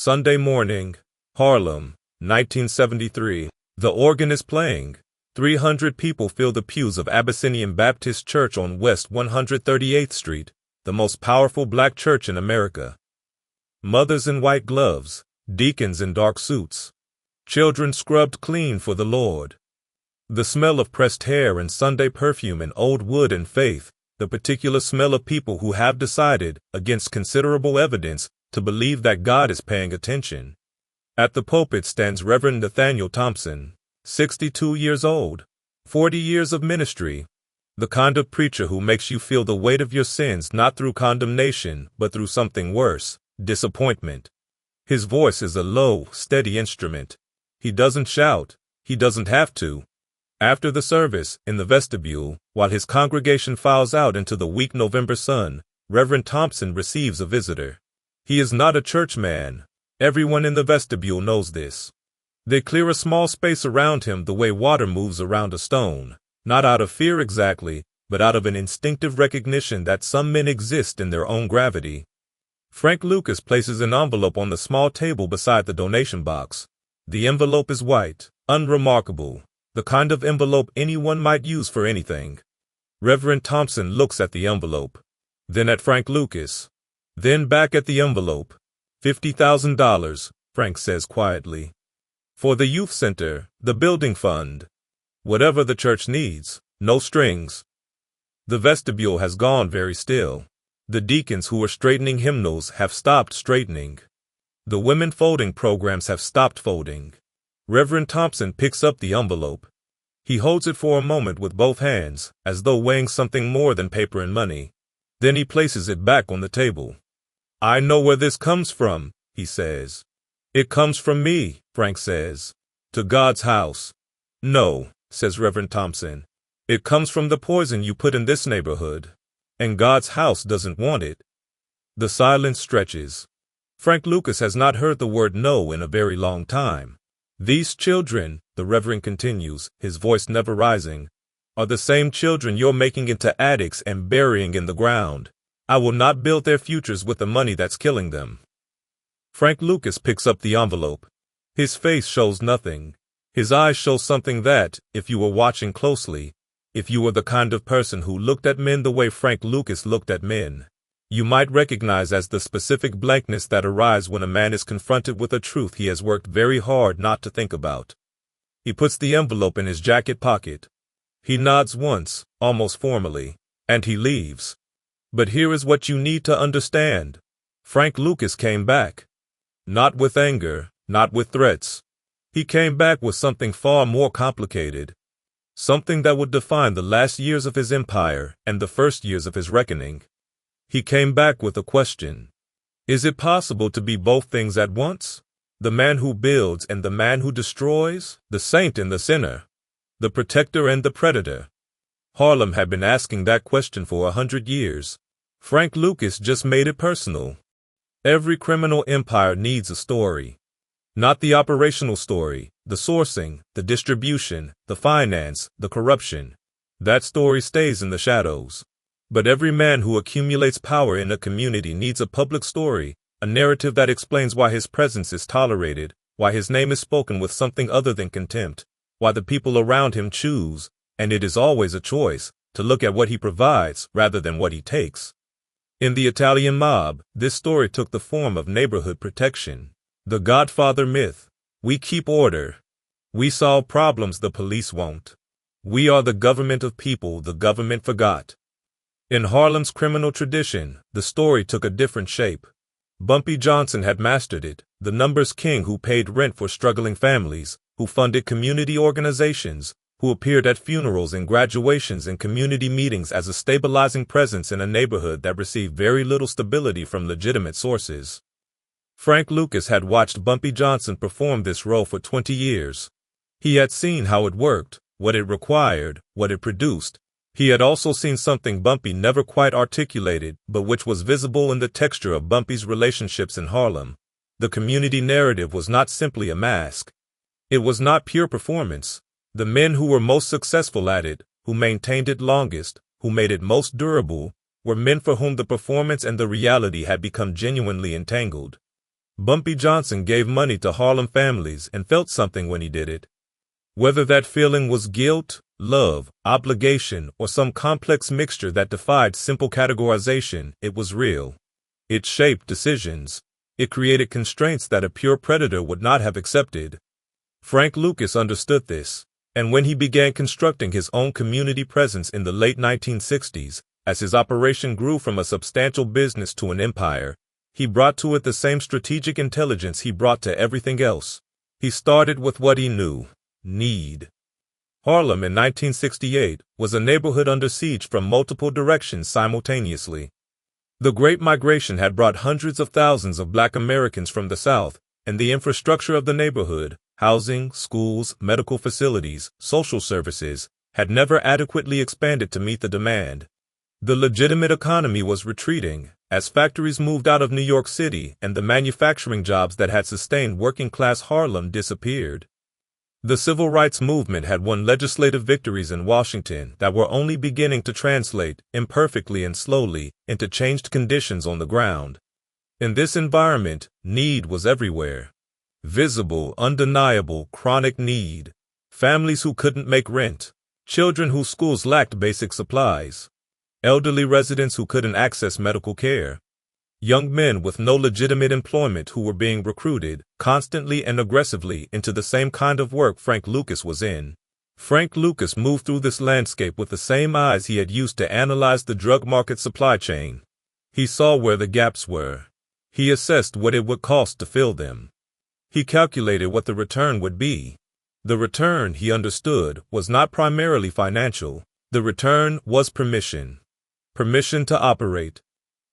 Sunday morning, Harlem, 1973. The organ is playing. 300 people fill the pews of Abyssinian Baptist Church on West 138th Street, the most powerful black church in America. Mothers in white gloves, deacons in dark suits. Children scrubbed clean for the Lord. The smell of pressed hair and Sunday perfume and old wood and faith, the particular smell of people who have decided, against considerable evidence, to believe that God is paying attention. At the pulpit stands Reverend Nathaniel Thompson, 62 years old, 40 years of ministry, the kind of preacher who makes you feel the weight of your sins not through condemnation but through something worse, disappointment. His voice is a low, steady instrument. He doesn't shout. He doesn't have to. After the service, in the vestibule, while his congregation files out into the weak November sun, Reverend Thompson receives a visitor. He is not a churchman. Everyone in the vestibule knows this. They clear a small space around him the way water moves around a stone, not out of fear exactly, but out of an instinctive recognition that some men exist in their own gravity. Frank Lucas places an envelope on the small table beside the donation box. The envelope is white, unremarkable, the kind of envelope anyone might use for anything. Reverend Thompson looks at the envelope, then at Frank Lucas, then back at the envelope. $50,000, Frank says quietly. For the youth center, the building fund. Whatever the church needs, no strings. The vestibule has gone very still. The deacons who were straightening hymnals have stopped straightening. The women folding programs have stopped folding. Reverend Thompson picks up the envelope. He holds it for a moment with both hands, as though weighing something more than paper and money. Then he places it back on the table. I know where this comes from, he says. It comes from me, Frank says. To God's house. No, says Reverend Thompson. It comes from the poison you put in this neighborhood. And God's house doesn't want it. The silence stretches. Frank Lucas has not heard the word no in a very long time. These children, the Reverend continues, his voice never rising, are the same children you're making into addicts and burying in the ground. I will not build their futures with the money that's killing them. Frank Lucas picks up the envelope. His face shows nothing. His eyes show something that, if you were watching closely, if you were the kind of person who looked at men the way Frank Lucas looked at men, you might recognize as the specific blankness that arrives when a man is confronted with a truth he has worked very hard not to think about. He puts the envelope in his jacket pocket. He nods once, almost formally, and he leaves. But here is what you need to understand. Frank Lucas came back. Not with anger, not with threats. He came back with something far more complicated. Something that would define the last years of his empire and the first years of his reckoning. He came back with a question. Is it possible to be both things at once? The man who builds and the man who destroys? The saint and the sinner? The protector and the predator? Harlem had been asking that question for 100 years. Frank Lucas just made it personal. Every criminal empire needs a story. Not the operational story, the sourcing, the distribution, the finance, the corruption. That story stays in the shadows. But every man who accumulates power in a community needs a public story, a narrative that explains why his presence is tolerated, why his name is spoken with something other than contempt, why the people around him choose, and it is always a choice, to look at what he provides rather than what he takes. In the Italian mob, this story took the form of neighborhood protection. The Godfather myth. We keep order. We solve problems the police won't. We are the government of people the government forgot. In Harlem's criminal tradition, the story took a different shape. Bumpy Johnson had mastered it, the numbers king who paid rent for struggling families, who funded community organizations, who appeared at funerals and graduations and community meetings as a stabilizing presence in a neighborhood that received very little stability from legitimate sources. Frank Lucas had watched Bumpy Johnson perform this role for 20 years. He had seen how it worked, what it required, what it produced. He had also seen something Bumpy never quite articulated, but which was visible in the texture of Bumpy's relationships in Harlem. The community narrative was not simply a mask. It was not pure performance. The men who were most successful at it, who maintained it longest, who made it most durable, were men for whom the performance and the reality had become genuinely entangled. Bumpy Johnson gave money to Harlem families and felt something when he did it. Whether that feeling was guilt, love, obligation, or some complex mixture that defied simple categorization, it was real. It shaped decisions. It created constraints that a pure predator would not have accepted. Frank Lucas understood this, and when he began constructing his own community presence in the late 1960s, as his operation grew from a substantial business to an empire, he brought to it the same strategic intelligence he brought to everything else. He started with what he knew: need. Harlem in 1968 was a neighborhood under siege from multiple directions simultaneously. The Great Migration had brought hundreds of thousands of Black Americans from the South, and the infrastructure of the neighborhood, housing, schools, medical facilities, social services, had never adequately expanded to meet the demand. The legitimate economy was retreating, as factories moved out of New York City and the manufacturing jobs that had sustained working-class Harlem disappeared. The civil rights movement had won legislative victories in Washington that were only beginning to translate, imperfectly and slowly, into changed conditions on the ground. In this environment, need was everywhere. Visible, undeniable, chronic need. Families who couldn't make rent. Children whose schools lacked basic supplies. Elderly residents who couldn't access medical care. Young men with no legitimate employment who were being recruited, constantly and aggressively, into the same kind of work Frank Lucas was in. Frank Lucas moved through this landscape with the same eyes he had used to analyze the drug market supply chain. He saw where the gaps were. He assessed what it would cost to fill them. He calculated what the return would be. The return, he understood, was not primarily financial. The return was permission. Permission to operate.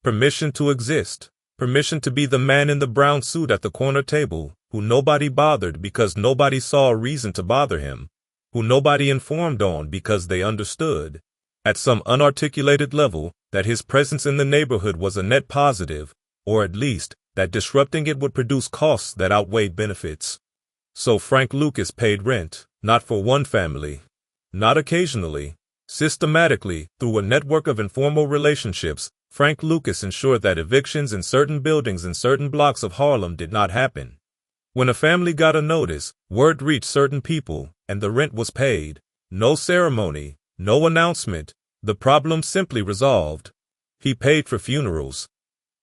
Permission to exist. Permission to be the man in the brown suit at the corner table, who nobody bothered because nobody saw a reason to bother him, who nobody informed on because they understood, at some unarticulated level, that his presence in the neighborhood was a net positive, or at least, that disrupting it would produce costs that outweighed benefits. So Frank Lucas paid rent, not for one family, not occasionally, systematically, through a network of informal relationships. Frank Lucas ensured that evictions in certain buildings in certain blocks of Harlem did not happen. When a family got a notice, word reached certain people, and the rent was paid. No ceremony, no announcement, the problem simply resolved. He paid for funerals.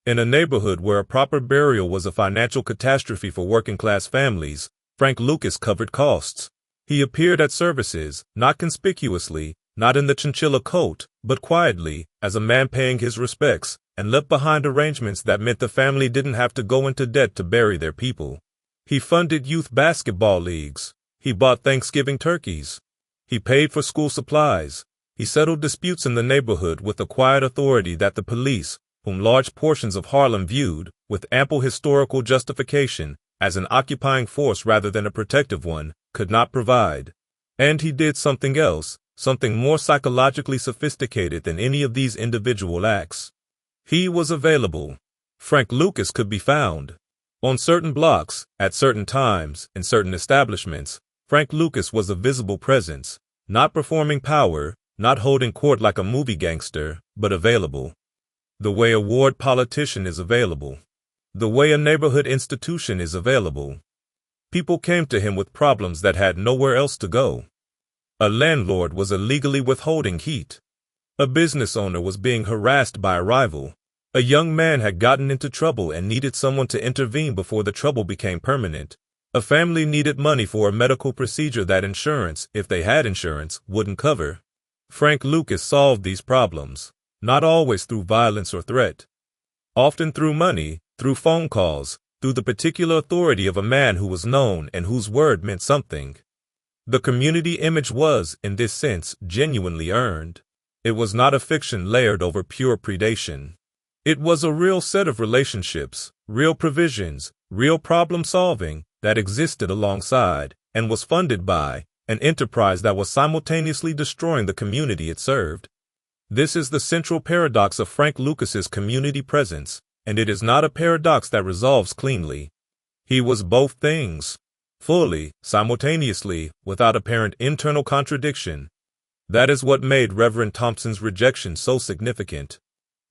In a neighborhood where a proper burial was a financial catastrophe for working-class families, Frank Lucas covered costs. He appeared at services, not conspicuously, not in the chinchilla coat, but quietly, as a man paying his respects, and left behind arrangements that meant the family didn't have to go into debt to bury their people. He funded youth basketball leagues. He bought Thanksgiving turkeys. He paid for school supplies. He settled disputes in the neighborhood with a quiet authority that the police, whom large portions of Harlem viewed, with ample historical justification, as an occupying force rather than a protective one, could not provide. And he did something else, something more psychologically sophisticated than any of these individual acts. He was available. Frank Lucas could be found. On certain blocks, at certain times, in certain establishments, Frank Lucas was a visible presence, not performing power, not holding court like a movie gangster, but available. The way a ward politician is available. The way a neighborhood institution is available. People came to him with problems that had nowhere else to go. A landlord was illegally withholding heat. A business owner was being harassed by a rival. A young man had gotten into trouble and needed someone to intervene before the trouble became permanent. A family needed money for a medical procedure that insurance, if they had insurance, wouldn't cover. Frank Lucas solved these problems, not always through violence or threat. Often through money, through phone calls, through the particular authority of a man who was known and whose word meant something. The community image was, in this sense, genuinely earned. It was not a fiction layered over pure predation. It was a real set of relationships, real provisions, real problem-solving that existed alongside, and was funded by, an enterprise that was simultaneously destroying the community it served. This is the central paradox of Frank Lucas's community presence, and it is not a paradox that resolves cleanly. He was both things. Fully, simultaneously, without apparent internal contradiction. That is what made Reverend Thompson's rejection so significant.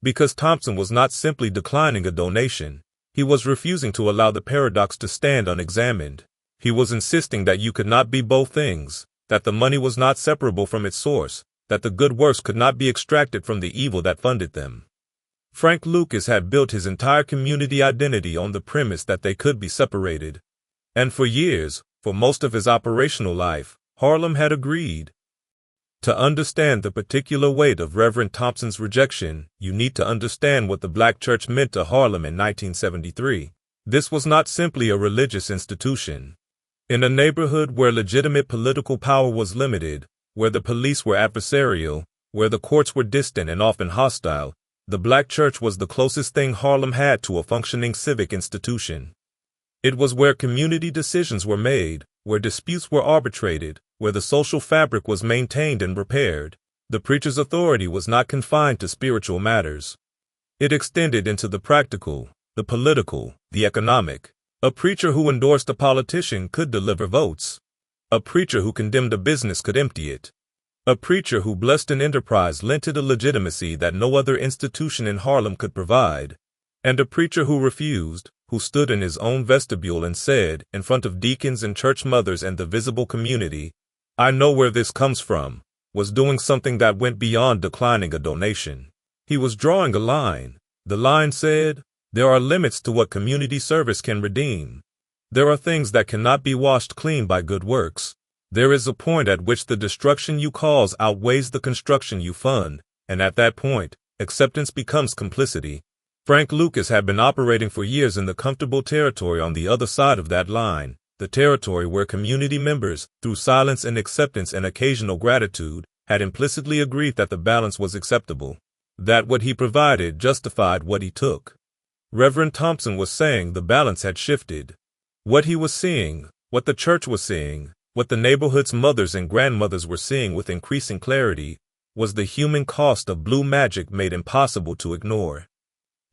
Because Thompson was not simply declining a donation, He was refusing to allow the paradox to stand unexamined. He was insisting that you could not be both things, that the money was not separable from its source, that the good works could not be extracted from the evil that funded them. Frank Lucas had built his entire community identity on the premise that they could be separated. And for years, for most of his operational life, Harlem had agreed. To understand the particular weight of Reverend Thompson's rejection, you need to understand what the Black church meant to Harlem in 1973. This was not simply a religious institution. In a neighborhood where legitimate political power was limited, where the police were adversarial, where the courts were distant and often hostile, the Black church was the closest thing Harlem had to a functioning civic institution. It was where community decisions were made, where disputes were arbitrated, where the social fabric was maintained and repaired. The preacher's authority was not confined to spiritual matters. It extended into the practical, the political, the economic. A preacher who endorsed a politician could deliver votes. A preacher who condemned a business could empty it. A preacher who blessed an enterprise lent it a legitimacy that no other institution in Harlem could provide. And a preacher who refused, who stood in his own vestibule and said, in front of deacons and church mothers and the visible community, "I know where this comes from," was doing something that went beyond declining a donation. He was drawing a line. The line said, there are limits to what community service can redeem. There are things that cannot be washed clean by good works. There is a point at which the destruction you cause outweighs the construction you fund, and at that point, acceptance becomes complicity. Frank Lucas had been operating for years in the comfortable territory on the other side of that line, the territory where community members, through silence and acceptance and occasional gratitude, had implicitly agreed that the balance was acceptable, that what he provided justified what he took. Reverend Thompson was saying the balance had shifted. What he was seeing, what the church was seeing, what the neighborhood's mothers and grandmothers were seeing with increasing clarity, was the human cost of blue magic made impossible to ignore.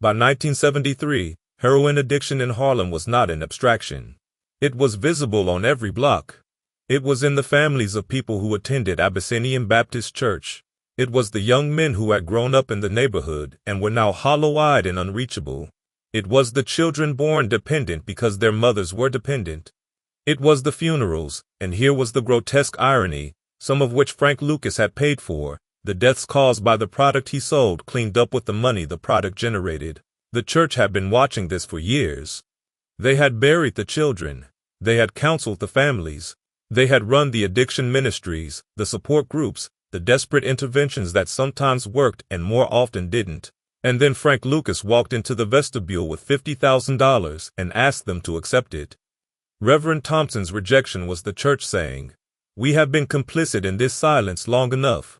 By 1973, heroin addiction in Harlem was not an abstraction. It was visible on every block. It was in the families of people who attended Abyssinian Baptist Church. It was the young men who had grown up in the neighborhood and were now hollow-eyed and unreachable. It was the children born dependent because their mothers were dependent. It was the funerals, and here was the grotesque irony, some of which Frank Lucas had paid for, the deaths caused by the product he sold cleaned up with the money the product generated. The church had been watching this for years. They had buried the children. They had counseled the families. They had run the addiction ministries, the support groups, the desperate interventions that sometimes worked and more often didn't. And then Frank Lucas walked into the vestibule with $50,000 and asked them to accept it. Reverend Thompson's rejection was the church saying, "We have been complicit in this silence long enough.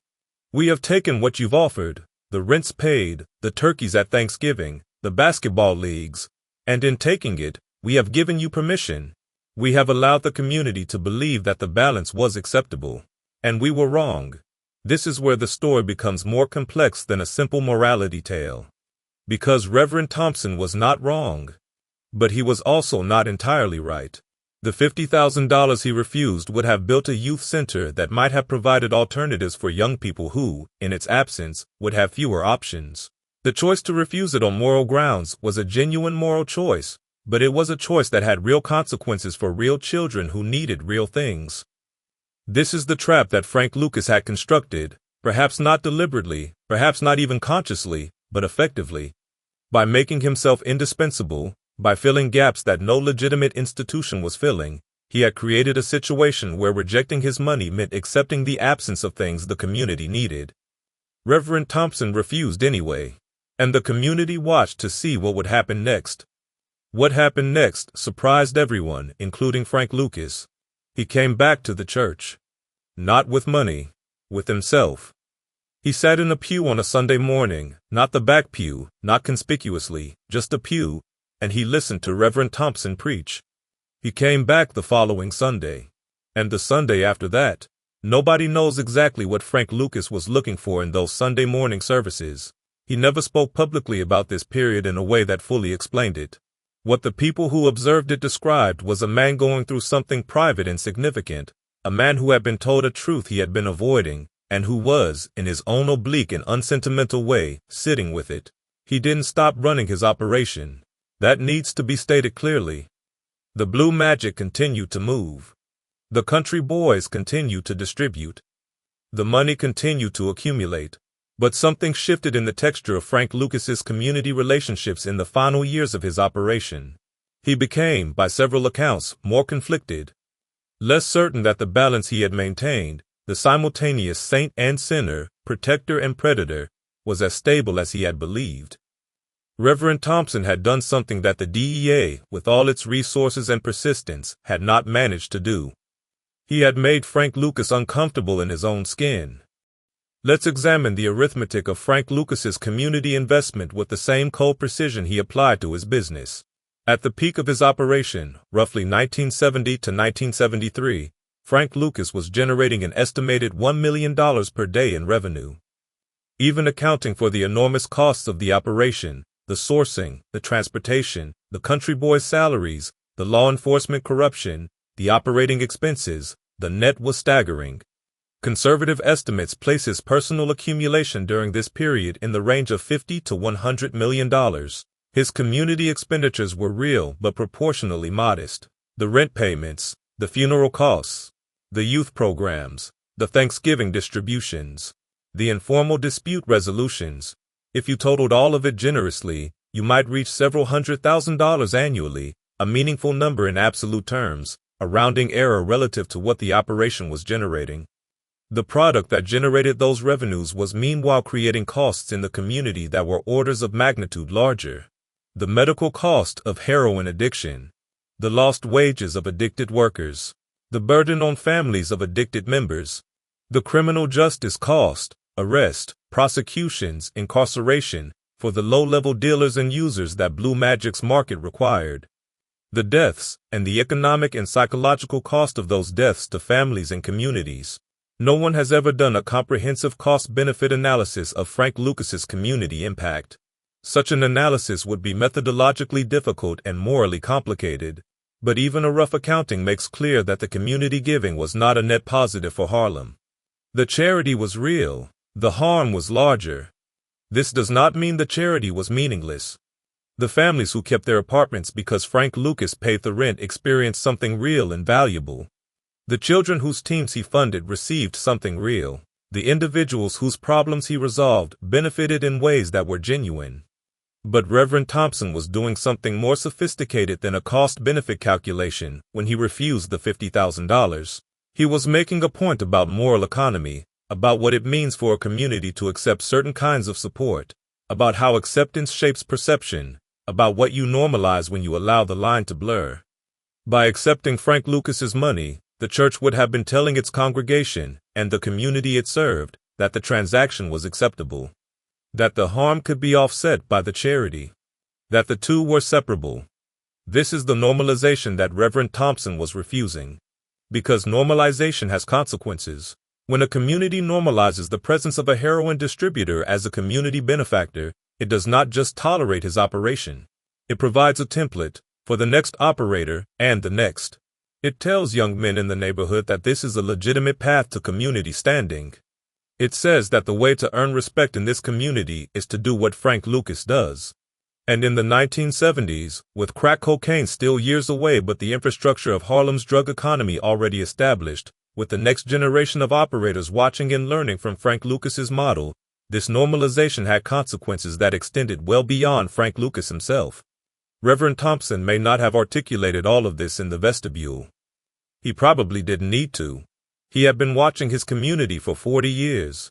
We have taken what you've offered, the rents paid, the turkeys at Thanksgiving, the basketball leagues, and in taking it, we have given you permission. We have allowed the community to believe that the balance was acceptable. And we were wrong." This is where the story becomes more complex than a simple morality tale. Because Reverend Thompson was not wrong. But he was also not entirely right. The $50,000 he refused would have built a youth center that might have provided alternatives for young people who, in its absence, would have fewer options. The choice to refuse it on moral grounds was a genuine moral choice, but it was a choice that had real consequences for real children who needed real things. This is the trap that Frank Lucas had constructed, perhaps not deliberately, perhaps not even consciously, but effectively. By making himself indispensable, by filling gaps that no legitimate institution was filling, he had created a situation where rejecting his money meant accepting the absence of things the community needed. Reverend Thompson refused anyway, and the community watched to see what would happen next. What happened next surprised everyone, including Frank Lucas. He came back to the church. Not with money, with himself. He sat in a pew on a Sunday morning, not the back pew, not conspicuously, just a pew, and he listened to Reverend Thompson preach. He came back the following Sunday. And the Sunday after that. Nobody knows exactly what Frank Lucas was looking for in those Sunday morning services. He never spoke publicly about this period in a way that fully explained it. What the people who observed it described was a man going through something private and significant, a man who had been told a truth he had been avoiding, and who was, in his own oblique and unsentimental way, sitting with it. He didn't stop running his operation. That needs to be stated clearly. The blue magic continued to move. The country boys continued to distribute. The money continued to accumulate. But something shifted in the texture of Frank Lucas's community relationships in the final years of his operation. He became, by several accounts, more conflicted, less certain that the balance he had maintained, the simultaneous saint and sinner, protector and predator, was as stable as he had believed. Reverend Thompson had done something that the DEA, with all its resources and persistence, had not managed to do. He had made Frank Lucas uncomfortable in his own skin. Let's examine the arithmetic of Frank Lucas's community investment with the same cold precision he applied to his business. At the peak of his operation, roughly 1970 to 1973, Frank Lucas was generating an estimated $1 million per day in revenue. Even accounting for the enormous costs of the operation, the sourcing, the transportation, the country boys' salaries, the law enforcement corruption, the operating expenses, the net was staggering. Conservative estimates place his personal accumulation during this period in the range of $50 to $100 million. His community expenditures were real but proportionally modest. The rent payments, the funeral costs, the youth programs, the Thanksgiving distributions, the informal dispute resolutions. If you totaled all of it generously, you might reach several $100,000 annually, a meaningful number in absolute terms, a rounding error relative to what the operation was generating. The product that generated those revenues was meanwhile creating costs in the community that were orders of magnitude larger. The medical cost of heroin addiction, the lost wages of addicted workers, the burden on families of addicted members, the criminal justice cost, arrest, prosecutions, incarceration, for the low-level dealers and users that Blue Magic's market required, the deaths, and the economic and psychological cost of those deaths to families and communities. No one has ever done a comprehensive cost-benefit analysis of Frank Lucas's community impact. Such an analysis would be methodologically difficult and morally complicated, but even a rough accounting makes clear that the community giving was not a net positive for Harlem. The charity was real, the harm was larger. This does not mean the charity was meaningless. The families who kept their apartments because Frank Lucas paid the rent experienced something real and valuable. The children whose teams he funded received something real. The individuals whose problems he resolved benefited in ways that were genuine. But Reverend Thompson was doing something more sophisticated than a cost-benefit calculation when he refused the $50,000. He was making a point about moral economy, about what it means for a community to accept certain kinds of support, about how acceptance shapes perception, about what you normalize when you allow the line to blur. By accepting Frank Lucas's money, the church would have been telling its congregation, and the community it served, that the transaction was acceptable, that the harm could be offset by the charity, that the two were separable. This is the normalization that Reverend Thompson was refusing. Because normalization has consequences. When a community normalizes the presence of a heroin distributor as a community benefactor, it does not just tolerate his operation. It provides a template for the next operator and the next. It tells young men in the neighborhood that this is a legitimate path to community standing. It says that the way to earn respect in this community is to do what Frank Lucas does. And in the 1970s, with crack cocaine still years away but the infrastructure of Harlem's drug economy already established, with the next generation of operators watching and learning from Frank Lucas's model, this normalization had consequences that extended well beyond Frank Lucas himself. Reverend Thompson may not have articulated all of this in the vestibule. He probably didn't need to. He had been watching his community for 40 years.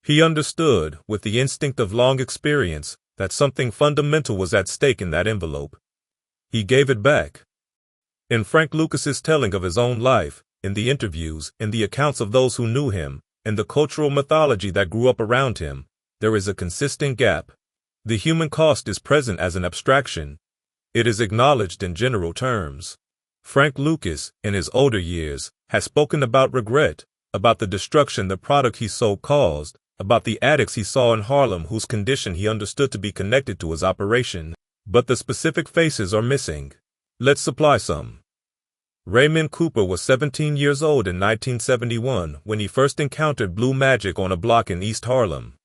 He understood, with the instinct of long experience, that something fundamental was at stake in that envelope. He gave it back. In Frank Lucas's telling of his own life, in the interviews, in the accounts of those who knew him, in the cultural mythology that grew up around him, there is a consistent gap. The human cost is present as an abstraction. It is acknowledged in general terms. Frank Lucas, in his older years, has spoken about regret, about the destruction the product he sold caused, about the addicts he saw in Harlem whose condition he understood to be connected to his operation. But the specific faces are missing. Let's supply some. Raymond Cooper was 17 years old in 1971 when he first encountered blue magic on a block in East Harlem.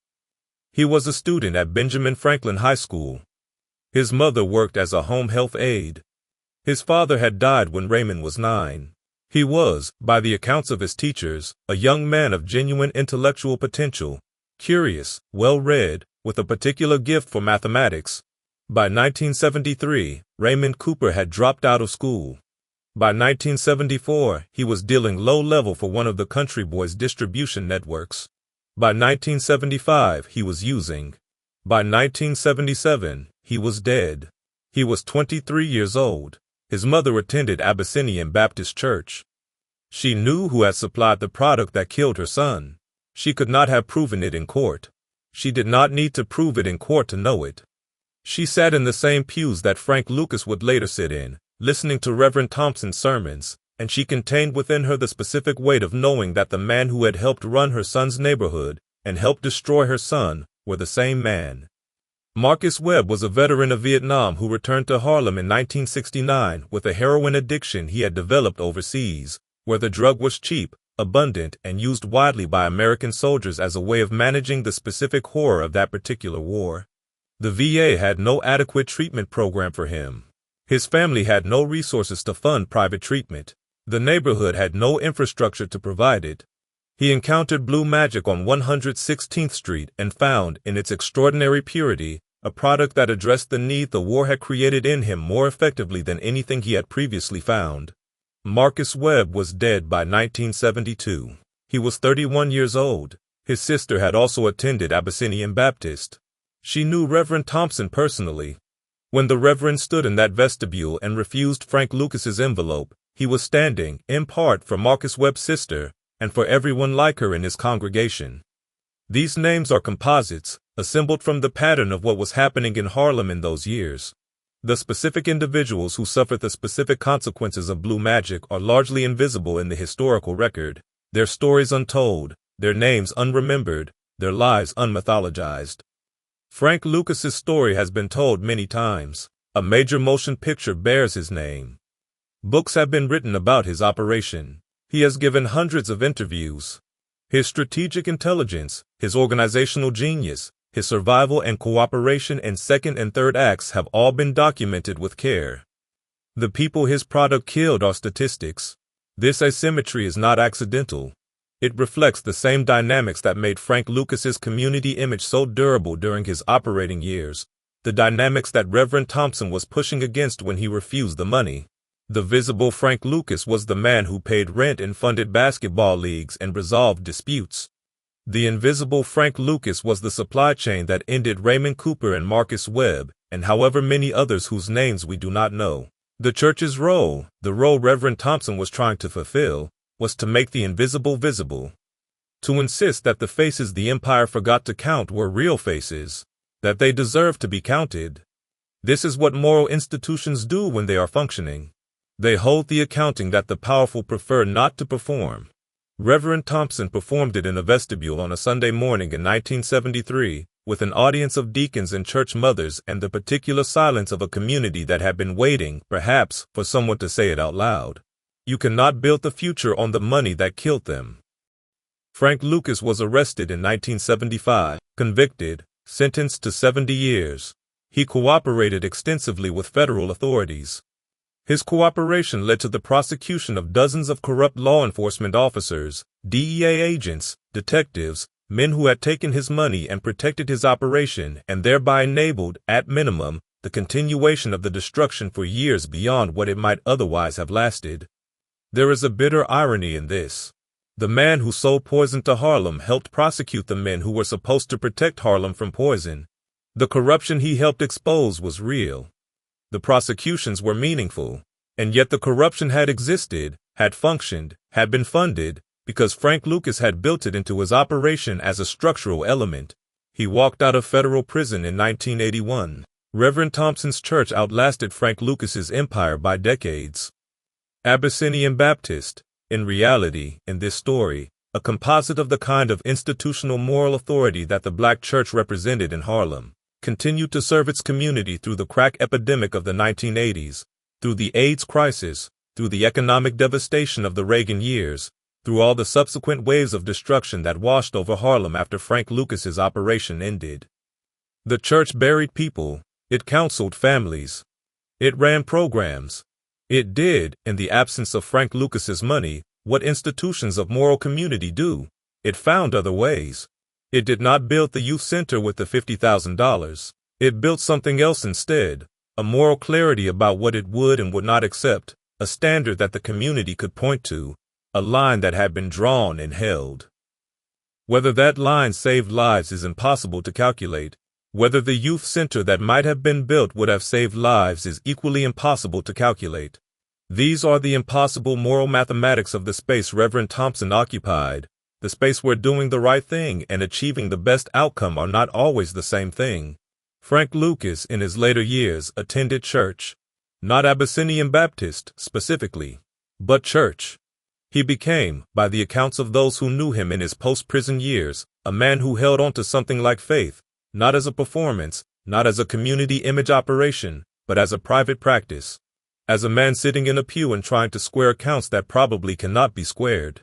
He was a student at Benjamin Franklin High School. His mother worked as a home health aide. His father had died when Raymond was 9. He was, by the accounts of his teachers, a young man of genuine intellectual potential, curious, well-read, with a particular gift for mathematics. By 1973, Raymond Cooper had dropped out of school. By 1974, he was dealing low-level for one of the Country Boys distribution networks. By 1975, he was using. By 1977, he was dead. He was 23 years old. His mother attended Abyssinian Baptist Church. She knew who had supplied the product that killed her son. She could not have proven it in court. She did not need to prove it in court to know it. She sat in the same pews that Frank Lucas would later sit in, listening to Reverend Thompson's sermons, and she contained within her the specific weight of knowing that the man who had helped run her son's neighborhood and helped destroy her son were the same man. Marcus Webb was a veteran of Vietnam who returned to Harlem in 1969 with a heroin addiction he had developed overseas, where the drug was cheap, abundant, and used widely by American soldiers as a way of managing the specific horror of that particular war. The VA had no adequate treatment program for him. His family had no resources to fund private treatment. The neighborhood had no infrastructure to provide it. He encountered blue magic on 116th Street and found, in its extraordinary purity, a product that addressed the need the war had created in him more effectively than anything he had previously found. Marcus Webb was dead by 1972. He was 31 years old. His sister had also attended Abyssinian Baptist. She knew Reverend Thompson personally. When the Reverend stood in that vestibule and refused Frank Lucas's envelope, he was standing, in part, for Marcus Webb's sister, and for everyone like her in his congregation. These names are composites, assembled from the pattern of what was happening in Harlem in those years. The specific individuals who suffered the specific consequences of blue magic are largely invisible in the historical record, their stories untold, their names unremembered, their lives unmythologized. Frank Lucas's story has been told many times. A major motion picture bears his name. Books have been written about his operation. He has given hundreds of interviews. His strategic intelligence, his organizational genius, his survival and cooperation in second and third acts have all been documented with care. The people his product killed are statistics. This asymmetry is not accidental. It reflects the same dynamics that made Frank Lucas's community image so durable during his operating years, the dynamics that Reverend Thompson was pushing against when he refused the money. The visible Frank Lucas was the man who paid rent and funded basketball leagues and resolved disputes. The invisible Frank Lucas was the supply chain that ended Raymond Cooper and Marcus Webb, and however many others whose names we do not know. The church's role, the role Reverend Thompson was trying to fulfill, was to make the invisible visible. To insist that the faces the empire forgot to count were real faces, that they deserved to be counted. This is what moral institutions do when they are functioning. They hold the accounting that the powerful prefer not to perform. Reverend Thompson performed it in a vestibule on a Sunday morning in 1973, with an audience of deacons and church mothers and the particular silence of a community that had been waiting, perhaps, for someone to say it out loud. You cannot build the future on the money that killed them. Frank Lucas was arrested in 1975, convicted, sentenced to 70 years. He cooperated extensively with federal authorities. His cooperation led to the prosecution of dozens of corrupt law enforcement officers, DEA agents, detectives, men who had taken his money and protected his operation and thereby enabled, at minimum, the continuation of the destruction for years beyond what it might otherwise have lasted. There is a bitter irony in this. The man who sold poison to Harlem helped prosecute the men who were supposed to protect Harlem from poison. The corruption he helped expose was real. The prosecutions were meaningful, and yet the corruption had existed, had functioned, had been funded, because Frank Lucas had built it into his operation as a structural element. He walked out of federal prison in 1981. Reverend Thompson's church outlasted Frank Lucas's empire by decades. Abyssinian Baptist, in reality, in this story, a composite of the kind of institutional moral authority that the black church represented in Harlem, continued to serve its community through the crack epidemic of the 1980s, through the AIDS crisis, through the economic devastation of the Reagan years, through all the subsequent waves of destruction that washed over Harlem after Frank Lucas's operation ended. The church buried people, It counseled families. It ran programs. It did, in the absence of Frank Lucas's money, what institutions of moral community do. It found other ways. It did not build the youth center with the $50,000. It built something else instead, a moral clarity about what it would and would not accept, a standard that the community could point to, a line that had been drawn and held. Whether that line saved lives is impossible to calculate. Whether the youth center that might have been built would have saved lives is equally impossible to calculate. These are the impossible moral mathematics of the space Reverend Thompson occupied, the space where doing the right thing and achieving the best outcome are not always the same thing. Frank Lucas, in his later years, attended church. Not Abyssinian Baptist, specifically, but church. He became, by the accounts of those who knew him in his post-prison years, a man who held on to something like faith, not as a performance, not as a community image operation, but as a private practice. As a man sitting in a pew and trying to square accounts that probably cannot be squared.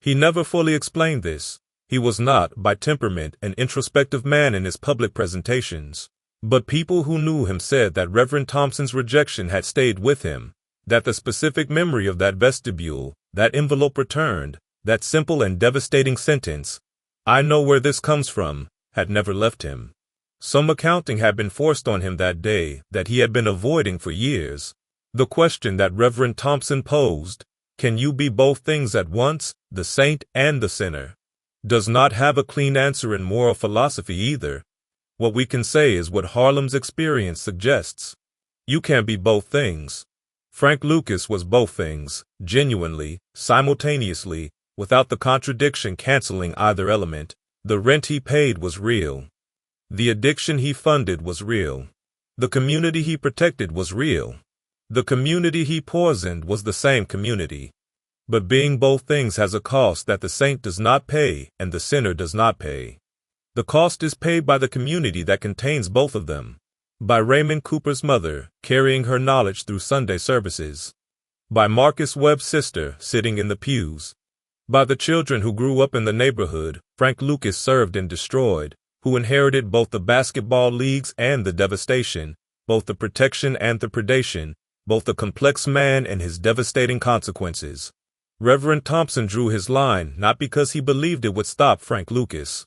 He never fully explained this. He was not, by temperament, an introspective man in his public presentations. But people who knew him said that Reverend Thompson's rejection had stayed with him, that the specific memory of that vestibule, that envelope returned, that simple and devastating sentence, "I know where this comes from," had never left him. Some accounting had been forced on him that day that he had been avoiding for years. The question that Reverend Thompson posed, can you be both things at once, the saint and the sinner, does not have a clean answer in moral philosophy either. What we can say is what Harlem's experience suggests. You can't be both things. Frank Lucas was both things, genuinely, simultaneously, without the contradiction canceling either element. The rent he paid was real. The addiction he funded was real. The community he protected was real. The community he poisoned was the same community. But being both things has a cost that the saint does not pay and the sinner does not pay. The cost is paid by the community that contains both of them. By Raymond Cooper's mother, carrying her knowledge through Sunday services. By Marcus Webb's sister, sitting in the pews. By the children who grew up in the neighborhood Frank Lucas served and destroyed, who inherited both the basketball leagues and the devastation, both the protection and the predation, both the complex man and his devastating consequences. Reverend Thompson drew his line not because he believed it would stop Frank Lucas.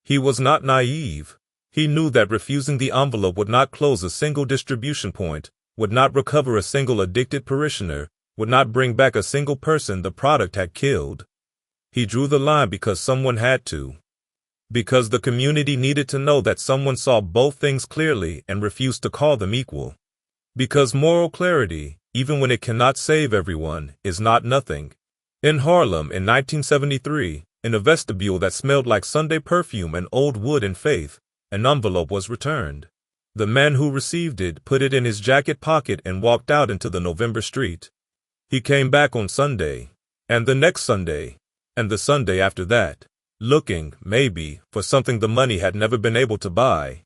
He was not naive. He knew that refusing the envelope would not close a single distribution point, would not recover a single addicted parishioner, would not bring back a single person the product had killed. He drew the line because someone had to. Because the community needed to know that someone saw both things clearly and refused to call them equal. Because moral clarity, even when it cannot save everyone, is not nothing. In Harlem in 1973, in a vestibule that smelled like Sunday perfume and old wood and faith, an envelope was returned. The man who received it put it in his jacket pocket and walked out into the November street. He came back on Sunday, and the next Sunday, and the Sunday after that, looking, maybe, for something the money had never been able to buy.